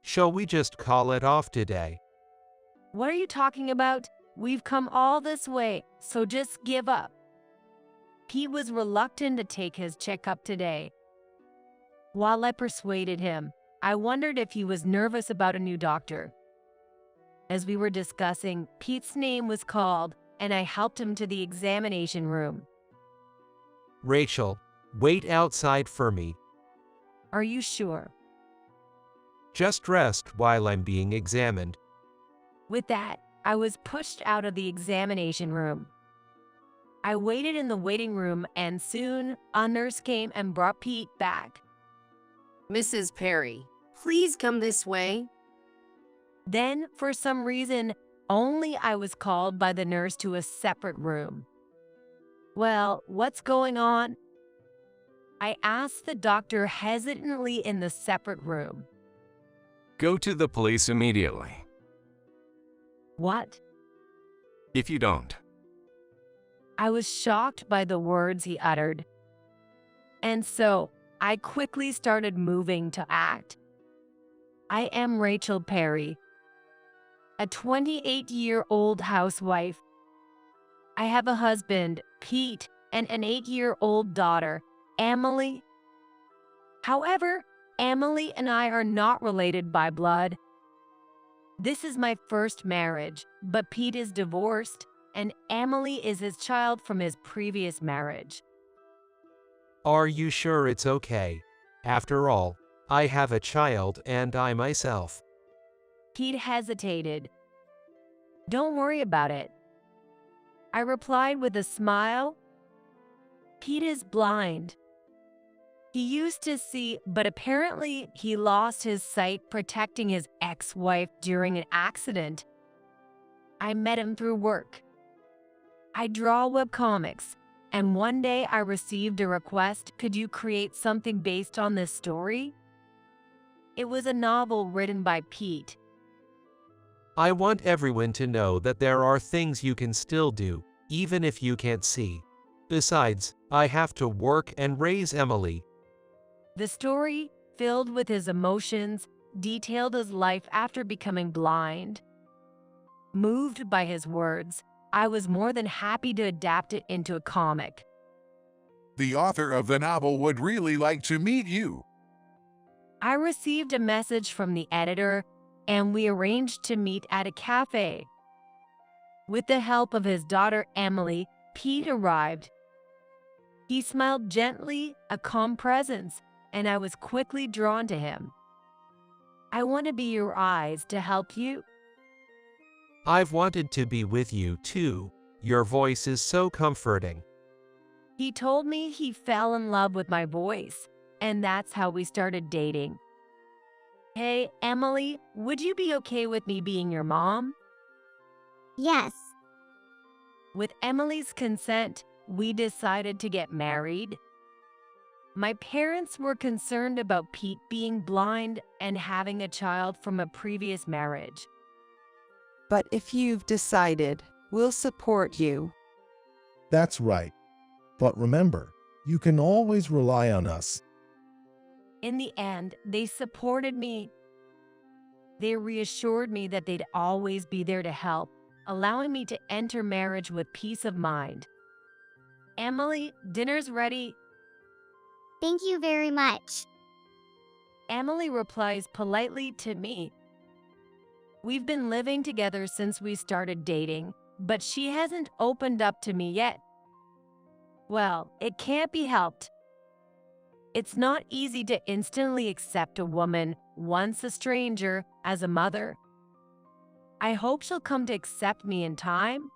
Shall we just call it off today? What are you talking about? We've come all this way, so just give up. Pete was reluctant to take his checkup today. While I persuaded him, I wondered if he was nervous about a new doctor. As we were discussing, Pete's name was called, and I helped him to the examination room. Rachel, wait outside for me. Are you sure? Just rest while I'm being examined. With that, I was pushed out of the examination room. I waited in the waiting room, and soon a nurse came and brought Pete back. Mrs. Perry, please come this way. Then, for some reason, only I was called by the nurse to a separate room. Well, what's going on? I asked the doctor hesitantly in the separate room. Go to the police immediately. What? If you don't, I was shocked by the words he uttered. And so, I quickly started moving to act. I am Rachel Perry, a 28-year-old housewife. I have a husband, Pete, and an 8-year-old daughter, Emily. However, Emily and I are not related by blood. This is my first marriage, but Pete is divorced, and Emily is his child from his previous marriage. Are you sure it's okay? After all, I have a child and I myself. Pete hesitated. Don't worry about it, I replied with a smile. Pete is blind. He used to see, but apparently he lost his sight protecting his ex-wife during an accident. I met him through work. I draw webcomics, and one day I received a request, could you create something based on this story? It was a novel written by Pete. I want everyone to know that there are things you can still do, even if you can't see. Besides, I have to work and raise Emily. The story, filled with his emotions, detailed his life after becoming blind. Moved by his words, I was more than happy to adapt it into a comic. The author of the novel would really like to meet you. I received a message from the editor, and we arranged to meet at a cafe. With the help of his daughter Emily, Pete arrived. He smiled gently, a calm presence, and I was quickly drawn to him. I want to be your eyes to help you. I've wanted to be with you too. Your voice is so comforting. He told me he fell in love with my voice, and that's how we started dating. Hey, Emily, would you be okay with me being your mom? Yes. With Emily's consent, we decided to get married. My parents were concerned about Pete being blind and having a child from a previous marriage. But if you've decided, we'll support you. That's right. But remember, you can always rely on us. In the end, they supported me. They reassured me that they'd always be there to help, allowing me to enter marriage with peace of mind. Emily, dinner's ready. Thank you very much. Emily replies politely to me. We've been living together since we started dating, but she hasn't opened up to me yet. Well, it can't be helped. It's not easy to instantly accept a woman, once a stranger, as a mother. I hope she'll come to accept me in time.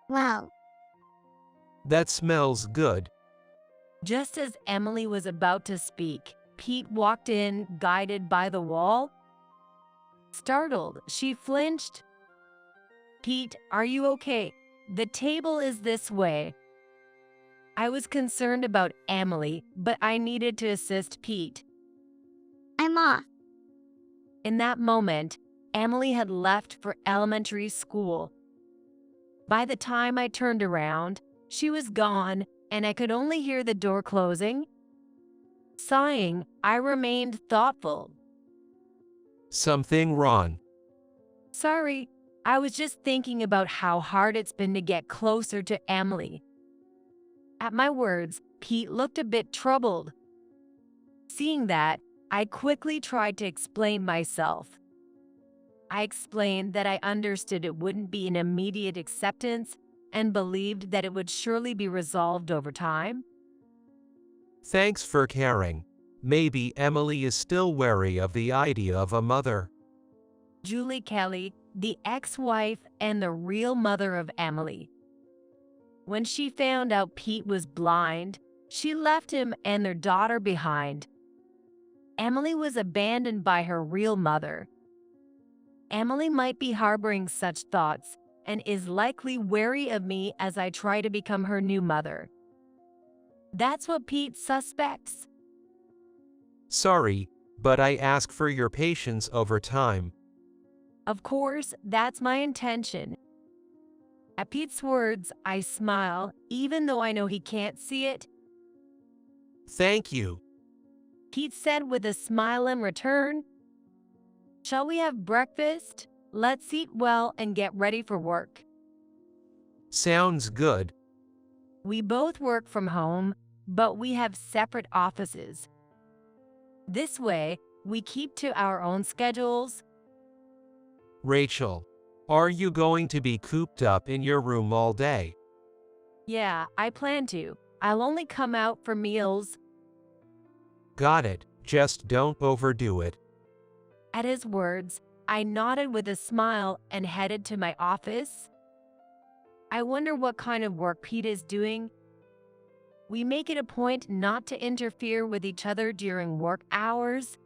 Well, That smells good. Just as Emily was about to speak, Pete walked in, guided by the wall. Startled, she flinched. Pete, are you okay? The table is this way. I was concerned about Emily, but I needed to assist Pete. I'm off. In that moment, Emily had left for elementary school. By the time I turned around, she was gone, and I could only hear the door closing. Sighing, I remained thoughtful. Something wrong? Sorry, I was just thinking about how hard it's been to get closer to Emily. At my words, Pete looked a bit troubled. Seeing that, I quickly tried to explain myself. I explained that I understood it wouldn't be an immediate acceptance and believed that it would surely be resolved over time. Thanks for caring. Maybe Emily is still wary of the idea of a mother. Julie Kelly, the ex-wife and the real mother of Emily. When she found out Pete was blind, she left him and their daughter behind. Emily was abandoned by her real mother. Emily might be harboring such thoughts and is likely wary of me as I try to become her new mother. That's what Pete suspects. Sorry, but I ask for your patience over time. Of course, that's my intention. At Pete's words, I smile, even though I know he can't see it. Thank you. Pete said with a smile in return. Shall we have breakfast? Let's eat well and get ready for work. Sounds good. We both work from home, but we have separate offices. This way, we keep to our own schedules. Rachel, are you going to be cooped up in your room all day? Yeah, I plan to. I'll only come out for meals. Got it, just don't overdo it. At his words, I nodded with a smile and headed to my office. I wonder what kind of work Pete is doing. We make it a point not to interfere with each other during work hours.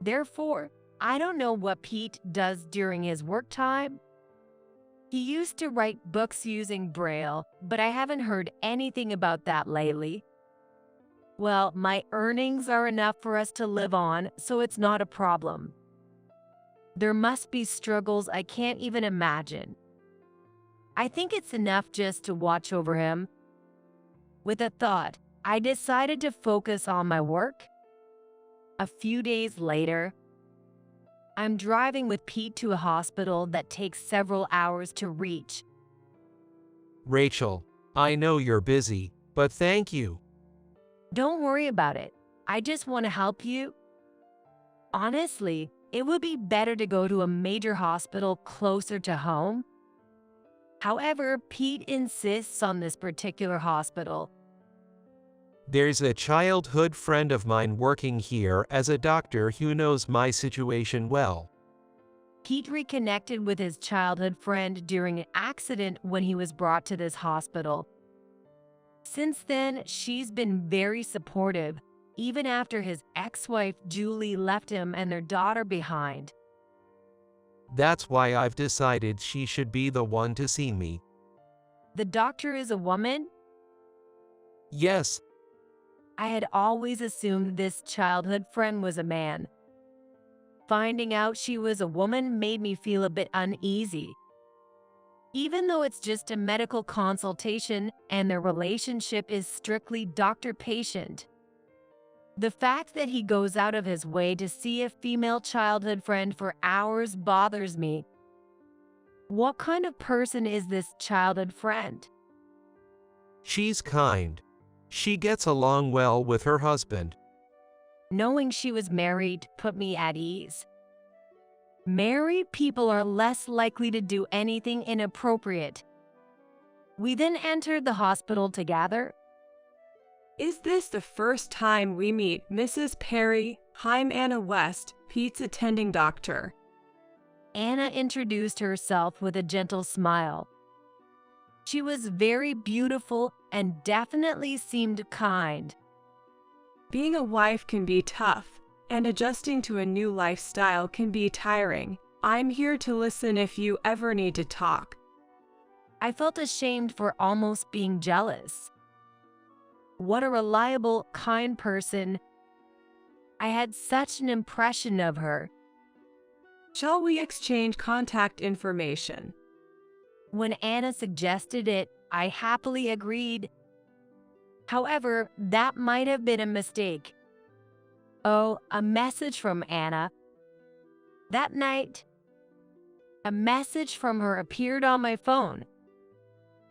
Therefore, I don't know what Pete does during his work time. He used to write books using Braille, but I haven't heard anything about that lately. Well, my earnings are enough for us to live on, so it's not a problem. There must be struggles I can't even imagine. I think it's enough just to watch over him. With a thought, I decided to focus on my work. A few days later, I'm driving with Pete to a hospital that takes several hours to reach. Rachel, I know you're busy, but thank you. Don't worry about it. I just want to help you. Honestly, it would be better to go to a major hospital closer to home. However, Pete insists on this particular hospital. There's a childhood friend of mine working here as a doctor who knows my situation well. Pete reconnected with his childhood friend during an accident when he was brought to this hospital. Since then, she's been very supportive, even after his ex-wife Julie left him and their daughter behind. That's why I've decided she should be the one to see me. The doctor is a woman? Yes, I had always assumed this childhood friend was a man. Finding out she was a woman made me feel a bit uneasy. Even though it's just a medical consultation and their relationship is strictly doctor-patient. The fact that he goes out of his way to see a female childhood friend for hours bothers me. What kind of person is this childhood friend? she's kind. She gets along well with her husband. Knowing she was married put me at ease. Married people are less likely to do anything inappropriate. We then entered the hospital together. Is this the first time we meet Mrs. Perry? I'm Anna West, Pete's attending doctor. Anna introduced herself with a gentle smile. She was very beautiful and definitely seemed kind. Being a wife can be tough, and adjusting to a new lifestyle can be tiring. I'm here to listen if you ever need to talk. I felt ashamed for almost being jealous. What a reliable, kind person. I had such an impression of her. Shall we exchange contact information? When Anna suggested it, I happily agreed. However, that might have been a mistake. Oh, a message from Anna. That night, a message from her appeared on my phone.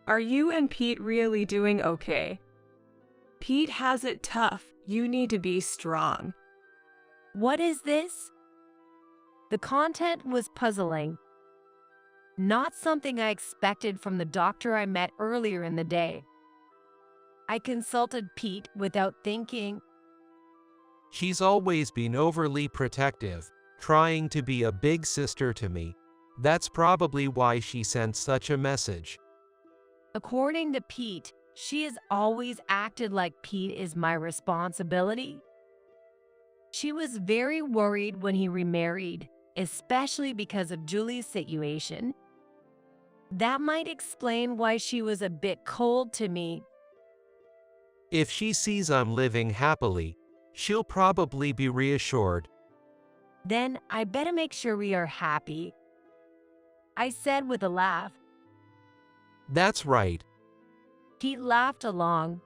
Are you and Pete really doing okay? Pete has it tough. You need to be strong. What is this? The content was puzzling. Not something I expected from the doctor I met earlier in the day. I consulted Pete without thinking. She's always been overly protective, trying to be a big sister to me. That's probably why she sent such a message. According to Pete, she has always acted like Pete is my responsibility. She was very worried when he remarried, especially because of Julie's situation. That might explain why she was a bit cold to me. If she sees I'm living happily, she'll probably be reassured. Then I better make sure we are happy, I said with a laugh. That's right. Pete laughed along.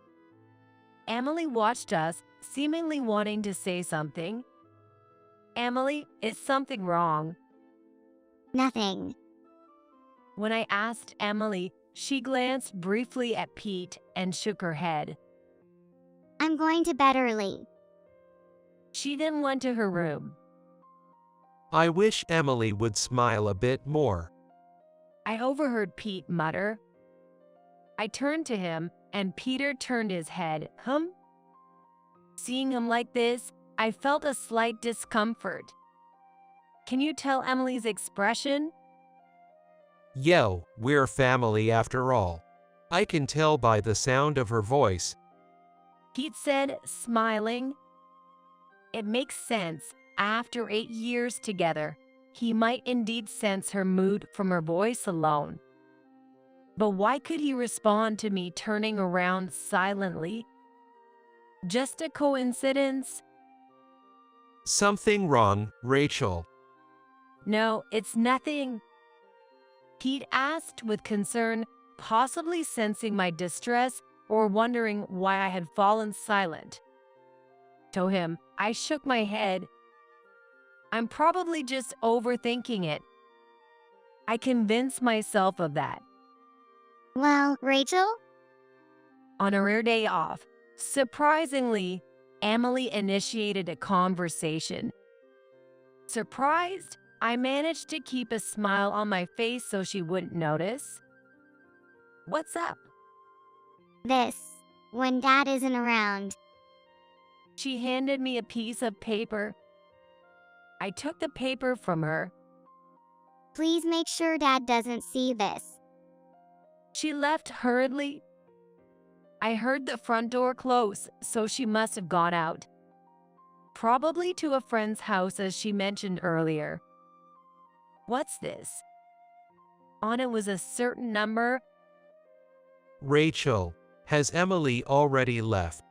Emily watched us, seemingly wanting to say something. Emily, is something wrong? Nothing. When I asked Emily, she glanced briefly at Pete and shook her head. I'm going to bed early. She then went to her room. I wish Emily would smile a bit more. I overheard Pete mutter. I turned to him, and Peter turned his head. Seeing him like this, I felt a slight discomfort. Can you tell Emily's expression? Yo, we're family after all. I can tell by the sound of her voice. Pete said, smiling. It makes sense. After 8 years together, he might indeed sense her mood from her voice alone. But why could he respond to me turning around silently? Just a coincidence? Something wrong, Rachel? No, it's nothing. Pete asked with concern, possibly sensing my distress or wondering why I had fallen silent. To him, I shook my head. I'm probably just overthinking it. I convinced myself of that. Well, Rachel? On a rare day off, surprisingly, Emily initiated a conversation. Surprised, I managed to keep a smile on my face so she wouldn't notice. What's up? This. When Dad isn't around. She handed me a piece of paper. I took the paper from her. Please make sure Dad doesn't see this. She left hurriedly. I heard the front door close, so she must have gone out. Probably to a friend's house, as she mentioned earlier. What's this? On it was a certain number. Rachel, has Emily already left?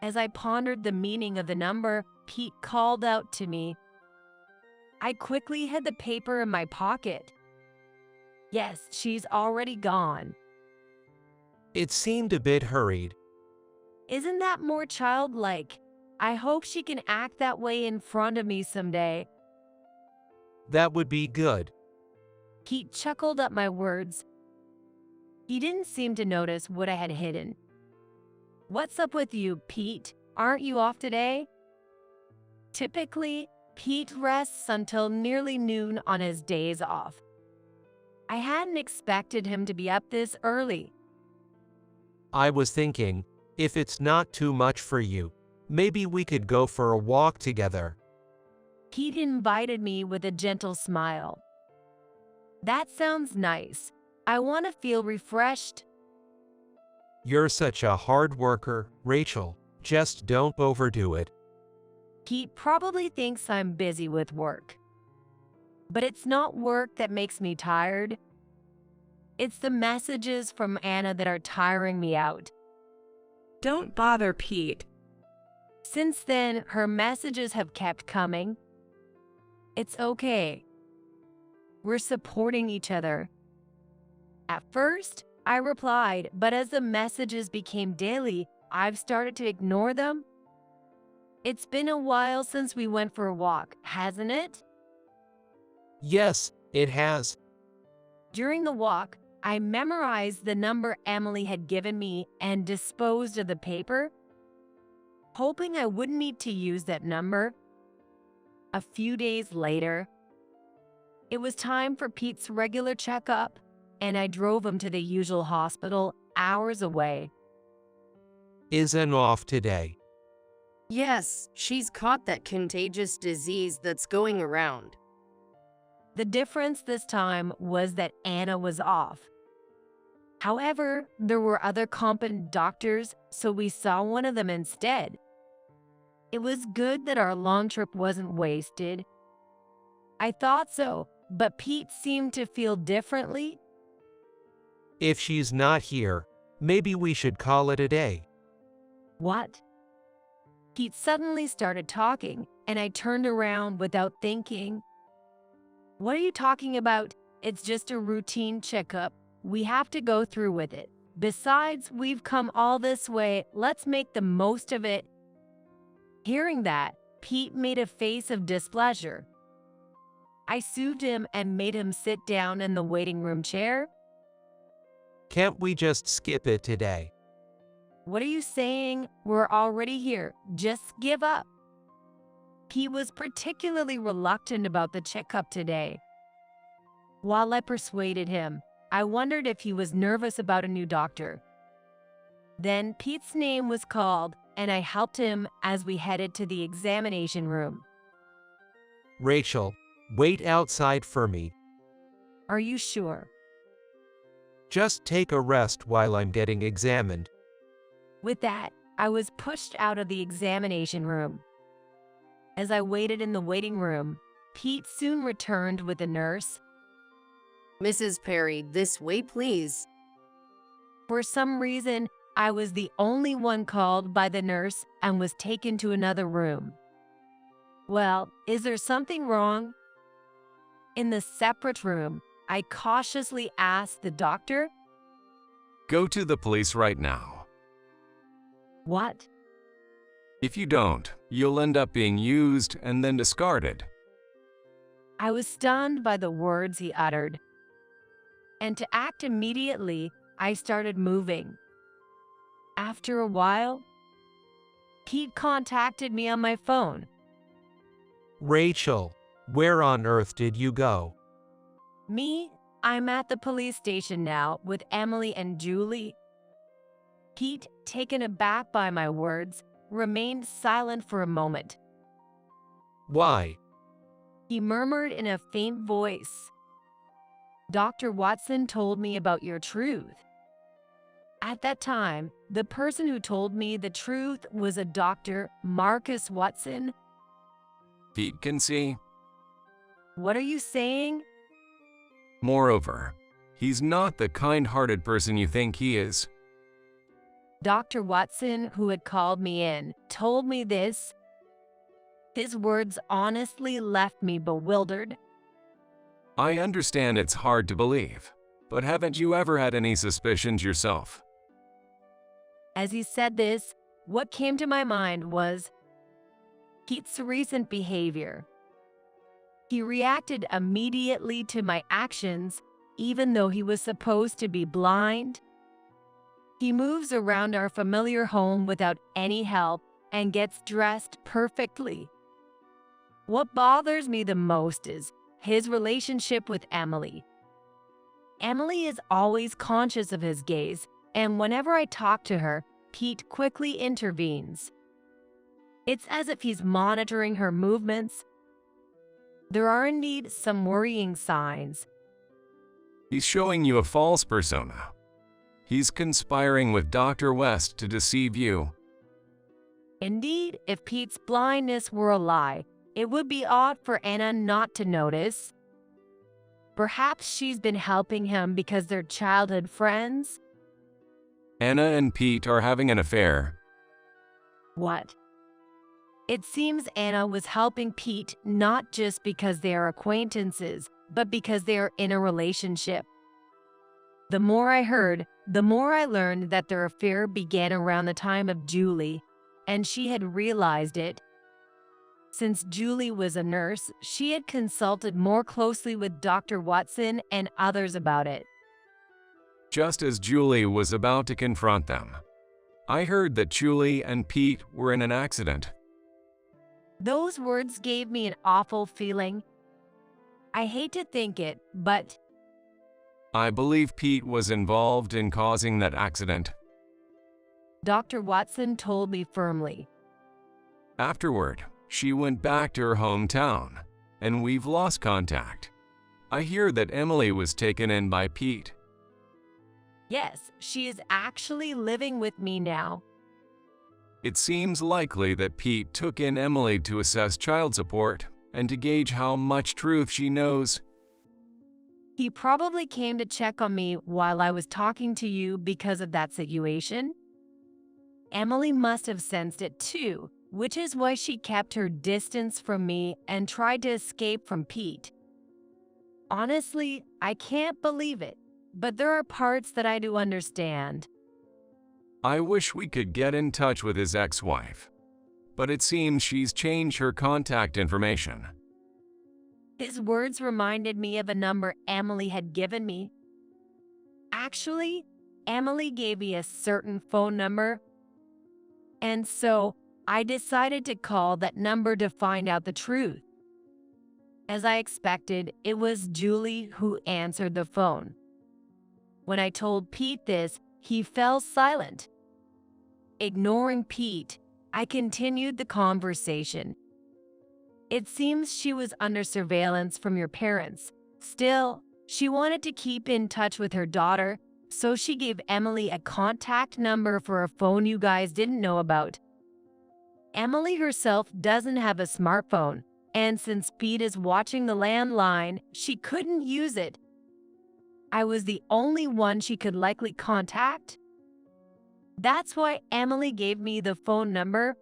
As I pondered the meaning of the number, Pete called out to me. I quickly hid the paper in my pocket. Yes, she's already gone. It seemed a bit hurried. Isn't that more childlike? I hope she can act that way in front of me someday. That would be good. Pete chuckled at my words. He didn't seem to notice what I had hidden. What's up with you, Pete? Aren't you off today? Typically, Pete rests until nearly noon on his days off. I hadn't expected him to be up this early. I was thinking, if it's not too much for you, maybe we could go for a walk together. Pete invited me with a gentle smile. That sounds nice. I want to feel refreshed. You're such a hard worker, Rachel. Just don't overdo it. Pete probably thinks I'm busy with work. But it's not work that makes me tired. It's the messages from Anna that are tiring me out. Don't bother Pete. Since then, her messages have kept coming. It's okay. We're supporting each other. At first, I replied, but as the messages became daily, I've started to ignore them. It's been a while since we went for a walk, hasn't it? Yes, it has. During the walk, I memorized the number Emily had given me and disposed of the paper, hoping I wouldn't need to use that number. A few days later, it was time for Pete's regular checkup, and I drove him to the usual hospital hours away. Isn't off today. Yes, she's caught that contagious disease that's going around. The difference this time was that Anna was off. However, there were other competent doctors, so we saw one of them instead. It was good that our long trip wasn't wasted. I thought so, but Pete seemed to feel differently. If she's not here, maybe we should call it a day. What? Pete suddenly started talking, and I turned around without thinking. What are you talking about? It's just a routine checkup. We have to go through with it. Besides, we've come all this way. Let's make the most of it. Hearing that, Pete made a face of displeasure. I soothed him and made him sit down in the waiting room chair. Can't we just skip it today? What are you saying? We're already here. Just give up. He was particularly reluctant about the checkup today. While I persuaded him, I wondered if he was nervous about a new doctor. Then Pete's name was called, and I helped him as we headed to the examination room. Rachel, wait outside for me. Are you sure? Just take a rest while I'm getting examined. With that, I was pushed out of the examination room. As I waited in the waiting room, Pete soon returned with a nurse. Mrs. Perry, this way, please. For some reason, I was the only one called by the nurse and was taken to another room. Well, is there something wrong? In the separate room, I cautiously asked the doctor. Go to the police right now. What? If you don't, you'll end up being used and then discarded. I was stunned by the words he uttered. And to act immediately, I started moving. After a while, Pete contacted me on my phone. Rachel, where on earth did you go? Me? I'm at the police station now with Emily and Julie. Pete, taken aback by my words, remained silent for a moment. Why? He murmured in a faint voice. Dr. Watson told me about your truth. At that time, the person who told me the truth was a Dr. Marcus Watson. Pete can see. What are you saying? Moreover, he's not the kind-hearted person you think he is. Dr. Watson, who had called me in, told me this. His words honestly left me bewildered. I understand it's hard to believe, but haven't you ever had any suspicions yourself? As he said this, what came to my mind was Pete's recent behavior. He reacted immediately to my actions, even though he was supposed to be blind. He moves around our familiar home without any help and gets dressed perfectly. What bothers me the most is his relationship with Emily. Emily is always conscious of his gaze, and whenever I talk to her, Pete quickly intervenes. It's as if he's monitoring her movements. There are indeed some worrying signs. He's showing you a false persona. He's conspiring with Dr. West to deceive you. Indeed, if Pete's blindness were a lie, it would be odd for Anna not to notice. Perhaps she's been helping him because they're childhood friends? Anna and Pete are having an affair. What? It seems Anna was helping Pete not just because they are acquaintances, but because they are in a relationship. The more I heard, the more I learned that their affair began around the time of Julie, and she had realized it. Since Julie was a nurse, she had consulted more closely with Dr. Watson and others about it. Just as Julie was about to confront them, I heard that Julie and Pete were in an accident. Those words gave me an awful feeling. I hate to think it, but I believe Pete was involved in causing that accident. Dr. Watson told me firmly. Afterward, she went back to her hometown, and we've lost contact. I hear that Emily was taken in by Pete. Yes, she is actually living with me now. It seems likely that Pete took in Emily to assess child support and to gauge how much truth she knows. He probably came to check on me while I was talking to you because of that situation. Emily must have sensed it too, which is why she kept her distance from me and tried to escape from Pete. Honestly, I can't believe it, but there are parts that I do understand. I wish we could get in touch with his ex-wife, but it seems she's changed her contact information. His words reminded me of a number Emily had given me. Actually, Emily gave me a certain phone number, and so I decided to call that number to find out the truth. As I expected, it was Julie who answered the phone. When I told Pete this, he fell silent. Ignoring Pete, I continued the conversation. It seems she was under surveillance from your parents. Still, she wanted to keep in touch with her daughter, so she gave Emily a contact number for a phone you guys didn't know about. Emily herself doesn't have a smartphone, and since Pete is watching the landline, she couldn't use it. I was the only one she could likely contact. That's why Emily gave me the phone number.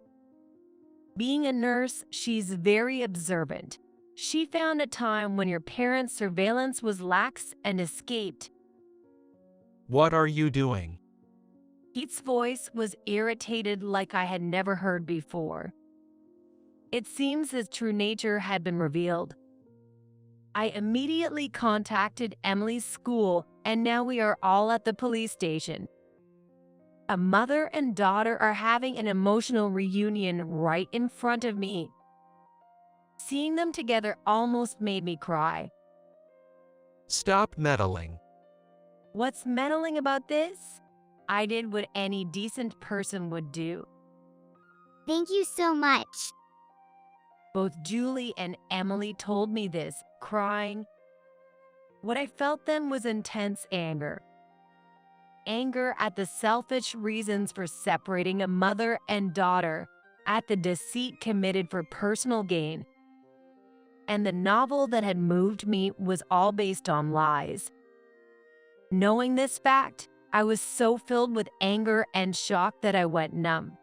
Being a nurse, she's very observant. She found a time when your parents' surveillance was lax and escaped. What are you doing? Pete's voice was irritated like I had never heard before. It seems his true nature had been revealed. I immediately contacted Emily's school, and now we are all at the police station. A mother and daughter are having an emotional reunion right in front of me. Seeing them together almost made me cry. Stop meddling. What's meddling about this? I did what any decent person would do. Thank you so much. Both Julie and Emily told me this, crying. What I felt then was intense anger. Anger at the selfish reasons for separating a mother and daughter, at the deceit committed for personal gain. And the novel that had moved me was all based on lies. Knowing this fact, I was so filled with anger and shock that I went numb.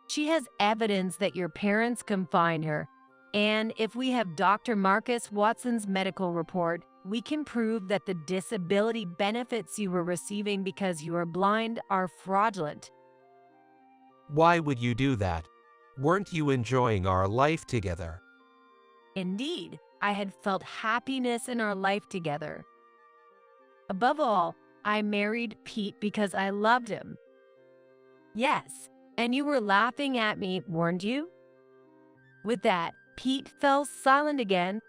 She has evidence that your parents confined her, and if we have Dr. Marcus Watson's medical report, we can prove that the disability benefits you were receiving because you are blind are fraudulent. Why would you do that? Weren't you enjoying our life together? Indeed, I had felt happiness in our life together. Above all, I married Pete because I loved him. Yes, and you were laughing at me, weren't you? With that, Pete fell silent again.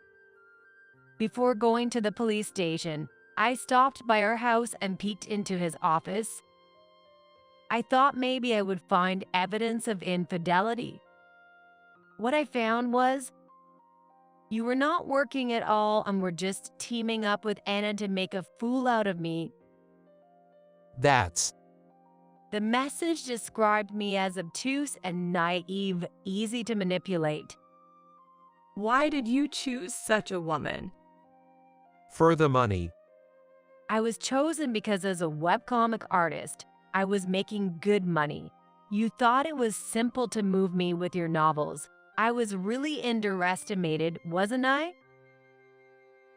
Before going to the police station, I stopped by our house and peeked into his office. I thought maybe I would find evidence of infidelity. What I found was, you were not working at all and were just teaming up with Anna to make a fool out of me. That's The message described me as obtuse and naive, easy to manipulate. Why did you choose such a woman? for the money. I was chosen because as a webcomic artist, I was making good money. You thought it was simple to move me with your novels. I was really underestimated, wasn't I?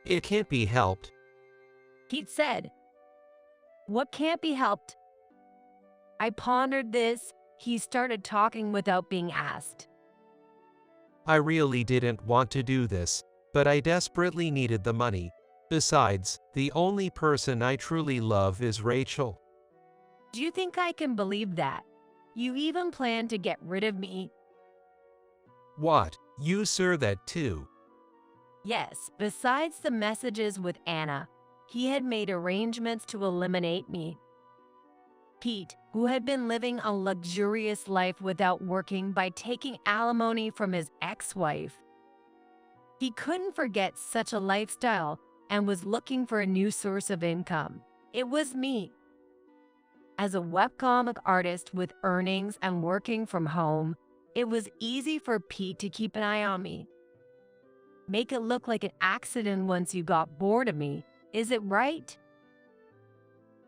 It can't be helped. Pete said. What can't be helped? I pondered this. He started talking without being asked. I really didn't want to do this, but I desperately needed the money. Besides, the only person I truly love is Rachel. Do you think I can believe that? You even plan to get rid of me? What? You sir that too? Yes, besides the messages with Anna, he had made arrangements to eliminate me. Pete, who had been living a luxurious life without working by taking alimony from his ex-wife. He couldn't forget such a lifestyle and was looking for a new source of income. It was me. As a webcomic artist with earnings and working from home, it was easy for Pete to keep an eye on me. Make it look like an accident once you got bored of me, is it right?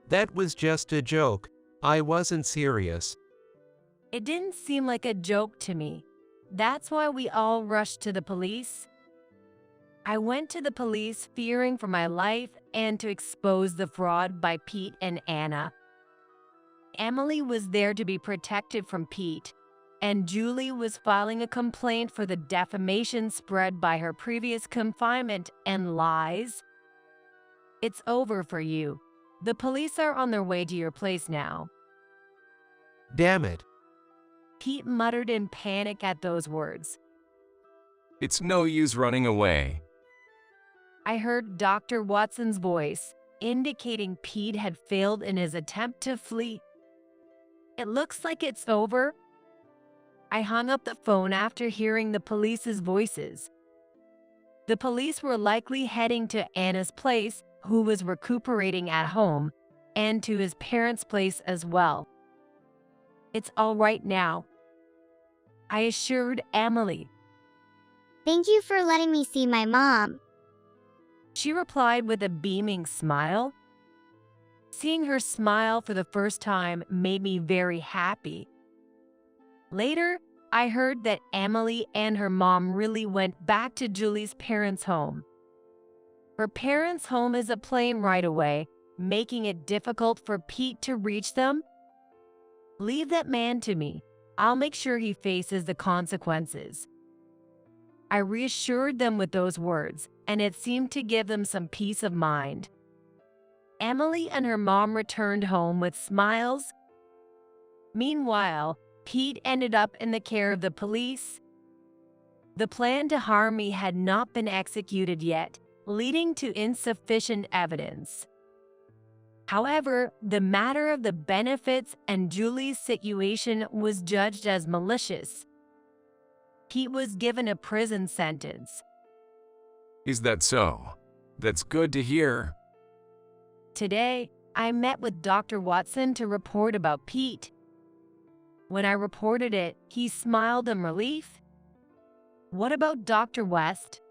That was just a joke. I wasn't serious. It didn't seem like a joke to me. That's why we all rushed to the police. I went to the police fearing for my life and to expose the fraud by Pete and Anna. Emily was there to be protected from Pete, and Julie was filing a complaint for the defamation spread by her previous confinement and lies. It's over for you. The police are on their way to your place now. Damn it. Pete muttered in panic at those words. It's no use running away. I heard Dr. Watson's voice, indicating Pete had failed in his attempt to flee. It looks like it's over. I hung up the phone after hearing the police's voices. The police were likely heading to Anna's place, who was recuperating at home, and to his parents' place as well. It's all right now, I assured Emily. Thank you for letting me see my mom. She replied with a beaming smile. Seeing her smile for the first time made me very happy. Later, I heard that Emily and her mom really went back to Julie's parents' home. Her parents' home is a plane ride away, making it difficult for Pete to reach them. Leave that man to me. I'll make sure he faces the consequences. I reassured them with those words, and it seemed to give them some peace of mind. Emily and her mom returned home with smiles. Meanwhile, Pete ended up in the care of the police. The plan to harm me had not been executed yet, leading to insufficient evidence. However, the matter of the benefits and Julie's situation was judged as malicious. Pete was given a prison sentence. Is that so? That's good to hear. Today, I met with Dr. Watson to report about Pete. When I reported it, he smiled in relief. What about Dr. West?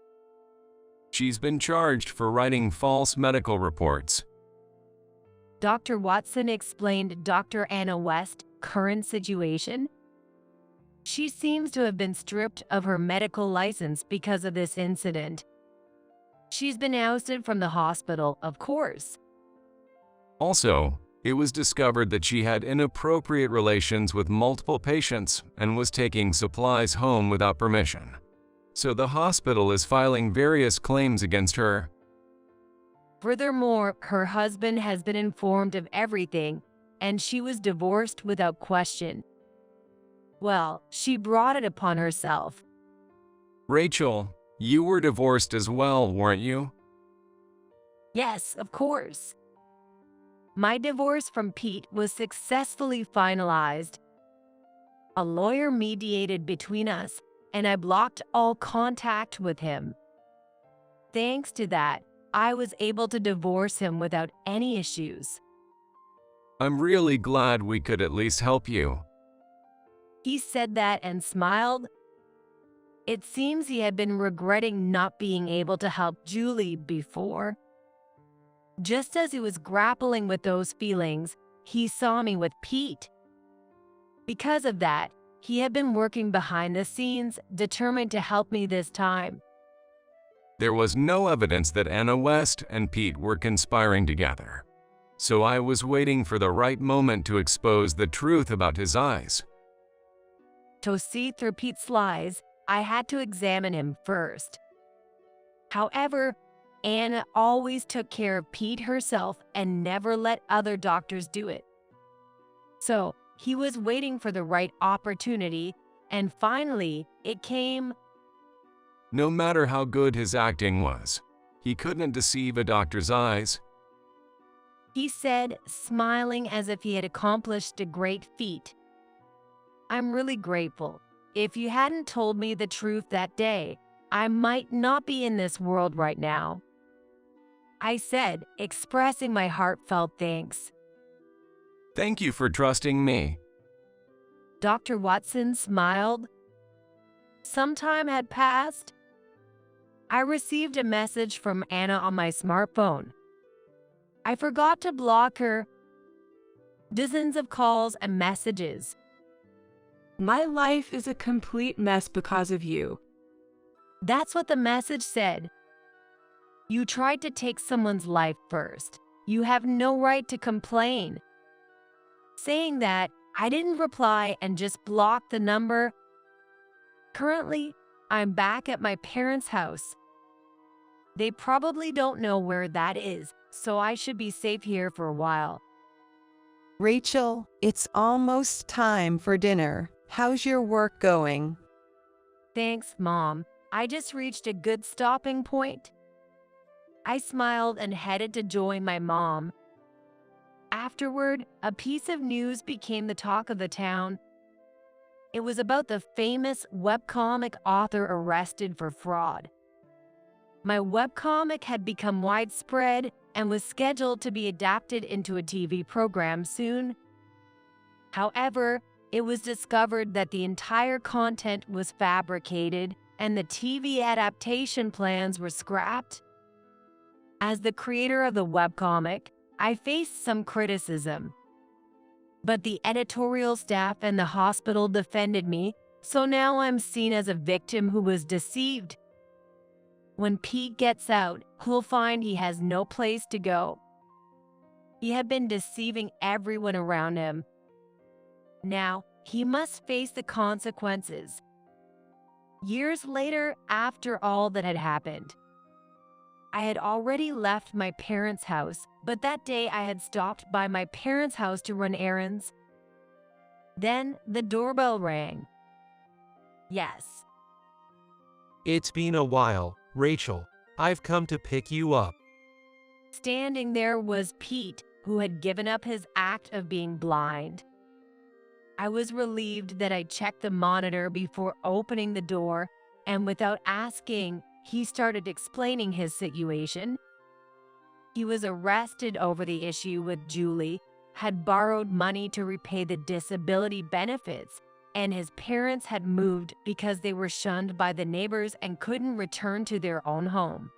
She's been charged for writing false medical reports. Dr. Watson explained Dr. Anna West's current situation. She seems to have been stripped of her medical license because of this incident. She's been ousted from the hospital, of course. Also, it was discovered that she had inappropriate relations with multiple patients and was taking supplies home without permission. So the hospital is filing various claims against her. Furthermore, her husband has been informed of everything, and she was divorced without question. Well, she brought it upon herself. Rachel, you were divorced as well, weren't you? Yes, of course. My divorce from Pete was successfully finalized. A lawyer mediated between us, and I blocked all contact with him. Thanks to that, I was able to divorce him without any issues. I'm really glad we could at least help you. He said that and smiled. It seems he had been regretting not being able to help Julie before. Just as he was grappling with those feelings, he saw me with Pete. Because of that, he had been working behind the scenes, determined to help me this time. There was no evidence that Anna West and Pete were conspiring together. So I was waiting for the right moment to expose the truth about his eyes. To see through Pete's lies, I had to examine him first. However, Anna always took care of Pete herself and never let other doctors do it. So he was waiting for the right opportunity, and finally it came. No matter how good his acting was, he couldn't deceive a doctor's eyes. He said, smiling as if he had accomplished a great feat. I'm really grateful. If you hadn't told me the truth that day, I might not be in this world right now, I said, expressing my heartfelt thanks. Thank you for trusting me. Dr. Watson smiled. Some time had passed. I received a message from Anna on my smartphone. I forgot to block her. Dozens of calls and messages. My life is a complete mess because of you. That's what the message said. You tried to take someone's life first. You have no right to complain. Saying that, I didn't reply and just blocked the number. Currently, I'm back at my parents' house. They probably don't know where that is, so I should be safe here for a while. Rachel, it's almost time for dinner. How's your work going? Thanks, Mom. I just reached a good stopping point. I smiled and headed to join my mom. Afterward, a piece of news became the talk of the town. It was about the famous webcomic author arrested for fraud. My webcomic had become widespread and was scheduled to be adapted into a TV program soon. However, it was discovered that the entire content was fabricated and the TV adaptation plans were scrapped. As the creator of the webcomic, I faced some criticism. But the editorial staff and the hospital defended me, so now I'm seen as a victim who was deceived. When Pete gets out, he'll find he has no place to go. He had been deceiving everyone around him. Now, he must face the consequences. Years later, after all that had happened, I had already left my parents' house, but that day I had stopped by my parents' house to run errands. Then the doorbell rang. Yes. It's been a while, Rachel. I've come to pick you up. Standing there was Pete, who had given up his act of being blind. I was relieved that I checked the monitor before opening the door, and without asking, he started explaining his situation. He was arrested over the issue with Julie, had borrowed money to repay the disability benefits, and his parents had moved because they were shunned by the neighbors and couldn't return to their own home.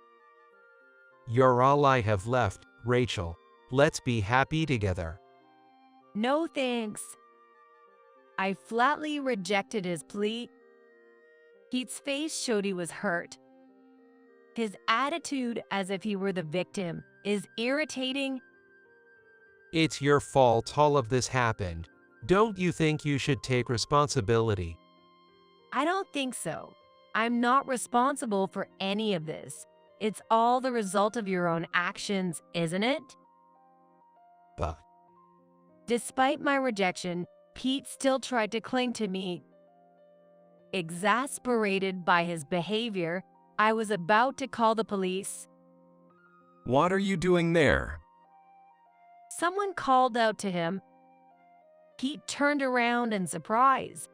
You're all I have left, Rachel. Let's be happy together. No thanks. I flatly rejected his plea. Pete's face showed he was hurt. His attitude, as if he were the victim, is irritating. It's your fault all of this happened. Don't you think you should take responsibility? I don't think so. I'm not responsible for any of this. It's all the result of your own actions, isn't it? But despite my rejection, Pete still tried to cling to me. Exasperated by his behavior, I was about to call the police. What are you doing there? Someone called out to him. Pete turned around in surprise.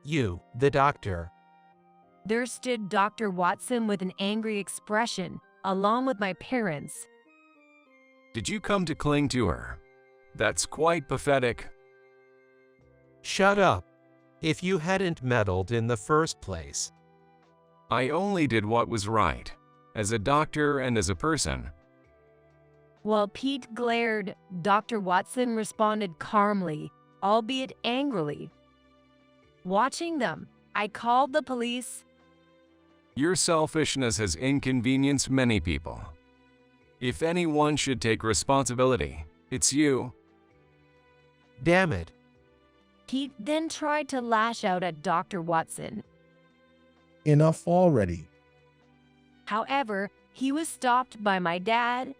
you, the doctor. There stood Dr. Watson with an angry expression, along with my parents. Did you come to cling to her? That's quite pathetic. Shut up. If you hadn't meddled in the first place. I only did what was right, as a doctor and as a person. While Pete glared, Dr. Watson responded calmly, albeit angrily. Watching them, I called the police. Your selfishness has inconvenienced many people. If anyone should take responsibility, it's you. Damn it. Pete then tried to lash out at Dr. Watson. Enough already. However, he was stopped by my dad.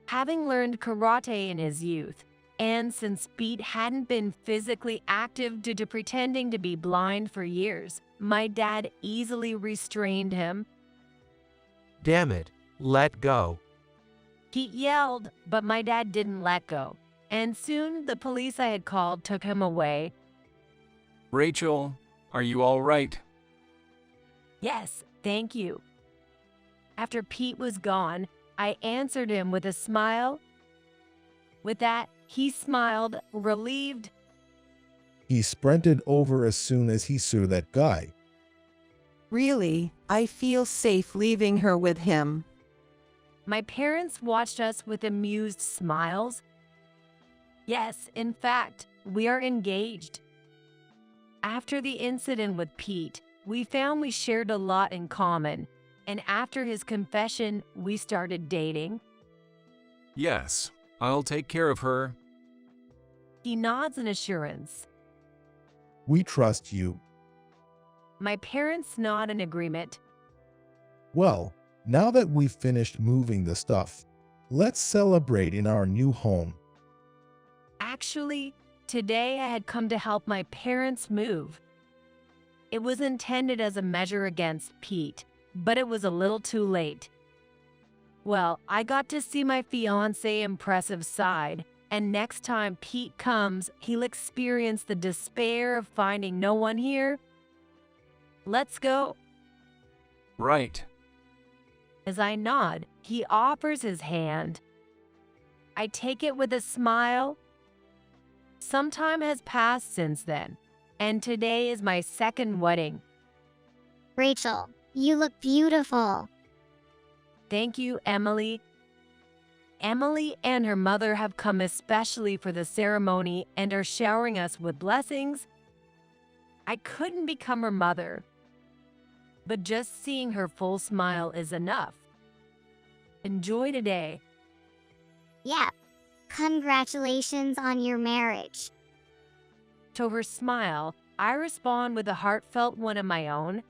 Having learned karate in his youth, and since Pete hadn't been physically active due to pretending to be blind for years, my dad easily restrained him. Damn it, let go. Pete yelled, but my dad didn't let go, and soon the police I had called took him away. Rachel, are you all right? Yes, thank you. After Pete was gone, I answered him with a smile. With that, he smiled, relieved. He sprinted over as soon as he saw that guy. Really, I feel safe leaving her with him. My parents watched us with amused smiles. Yes, in fact, we are engaged. After the incident with Pete, we found we shared a lot in common, and after his confession, we started dating. Yes, I'll take care of her. He nods in assurance. We trust you. My parents nod in agreement. Well, now that we've finished moving the stuff, let's celebrate in our new home. Actually, today I had come to help my parents move. It was intended as a measure against Pete, but it was a little too late. Well, I got to see my fiancé's impressive side, and next time Pete comes, he'll experience the despair of finding no one here. Let's go. Right. As I nod, he offers his hand. I take it with a smile. Some time has passed since then, and today is my second wedding. Rachel, you look beautiful. Thank you, Emily. Emily and her mother have come especially for the ceremony and are showering us with blessings. I couldn't become her mother, but just seeing her full smile is enough. Enjoy today. Yeah. Congratulations on your marriage. To her smile, I respond with a heartfelt one of my own.